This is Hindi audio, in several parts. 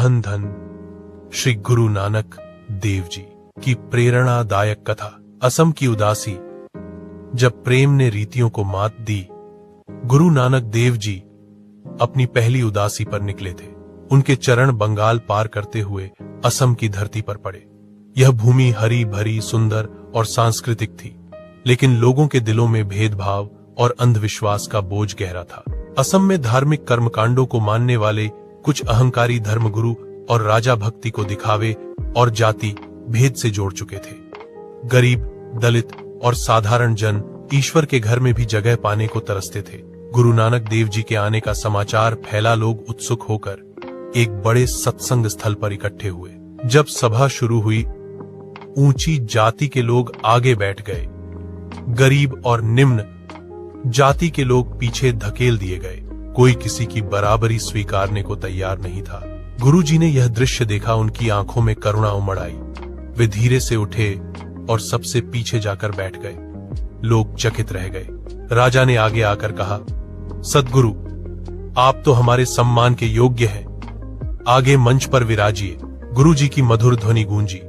धन धन श्री गुरु नानक देव जी की प्रेरणादायक कथा। असम की उदासी। जब प्रेम ने रीतियों को मात दी, गुरु नानक देव जी अपनी पहली उदासी पर निकले थे। उनके चरण बंगाल पार करते हुए असम की धरती पर पड़े। यह भूमि हरी भरी, सुंदर और सांस्कृतिक थी, लेकिन लोगों के दिलों में भेदभाव और अंधविश्वास का बोझ गहरा था। असम में धार्मिक कर्मकांडों को मानने वाले कुछ अहंकारी धर्मगुरु और राजा भक्ति को दिखावे और जाति भेद से जोड़ चुके थे। गरीब, दलित और साधारण जन ईश्वर के घर में भी जगह पाने को तरसते थे। गुरु नानक देव जी के आने का समाचार फैला। लोग उत्सुक होकर एक बड़े सत्संग स्थल पर इकट्ठे हुए। जब सभा शुरू हुई, ऊंची जाति के लोग आगे बैठ गए, गरीब और निम्न जाति के लोग पीछे धकेल दिए गए। कोई किसी की बराबरी स्वीकारने को तैयार नहीं था। गुरुजी ने यह दृश्य देखा। उनकी आंखों में करुणा उमड़ आई। वे धीरे से उठे और सबसे पीछे जाकर बैठ गए। लोग चकित रह गए। राजा ने आगे आकर कहा, सद्गुरु, आप तो हमारे सम्मान के योग्य हैं। आगे मंच पर विराजिए। गुरुजी की मधुर ध्वनि गूंजी।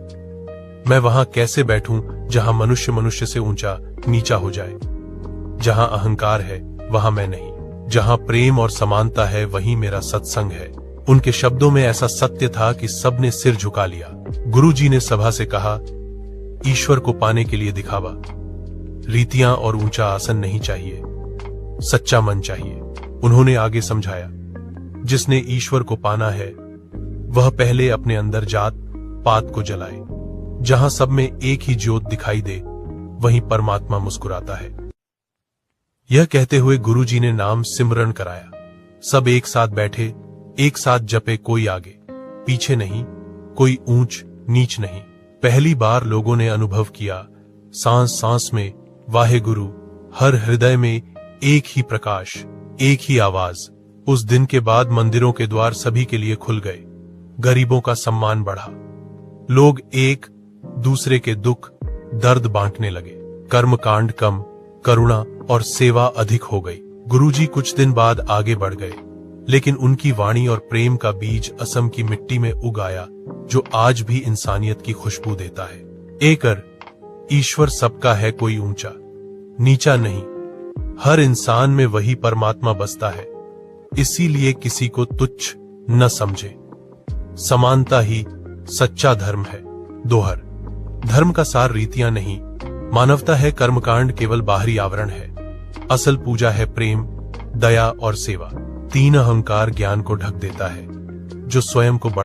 मैं वहां कैसे बैठूं जहां मनुष्य मनुष्य से ऊंचा नीचा हो जाए। जहां अहंकार है वहां मैं नहीं। जहां प्रेम और समानता है वहीं मेरा सत्संग है। उनके शब्दों में ऐसा सत्य था कि सबने सिर झुका लिया। गुरुजी ने सभा से कहा, ईश्वर को पाने के लिए दिखावा, रीतियां और ऊंचा आसन नहीं चाहिए, सच्चा मन चाहिए। उन्होंने आगे समझाया, जिसने ईश्वर को पाना है वह पहले अपने अंदर जात पात को जलाए। जहां सब में एक ही ज्योत दिखाई दे वहीं परमात्मा मुस्कुराता है। यह कहते हुए गुरुजी ने नाम सिमरन कराया। सब एक साथ बैठे, एक साथ जपे। कोई आगे पीछे नहीं, कोई ऊंच नीच नहीं। पहली बार लोगों ने अनुभव किया, सांस सांस में वाहे गुरु, हर हृदय में एक ही प्रकाश, एक ही आवाज। उस दिन के बाद मंदिरों के द्वार सभी के लिए खुल गए। गरीबों का सम्मान बढ़ा। लोग एक दूसरे के दुख दर्द बांटने लगे। कर्मकांड कम, करुणा और सेवा अधिक हो गई। गुरुजी कुछ दिन बाद आगे बढ़ गए, लेकिन उनकी वाणी और प्रेम का बीज असम की मिट्टी में उग आया, जो आज भी इंसानियत की खुशबू देता है। एकर ईश्वर सबका है, कोई ऊंचा नीचा नहीं। हर इंसान में वही परमात्मा बसता है, इसीलिए किसी को तुच्छ न समझे। समानता ही सच्चा धर्म है। दोहर धर्म का सार रीतियां नहीं, मानवता है। कर्मकांड केवल बाहरी आवरण है। असल पूजा है प्रेम, दया और सेवा। तीन अहंकार ज्ञान को ढक देता है, जो स्वयं को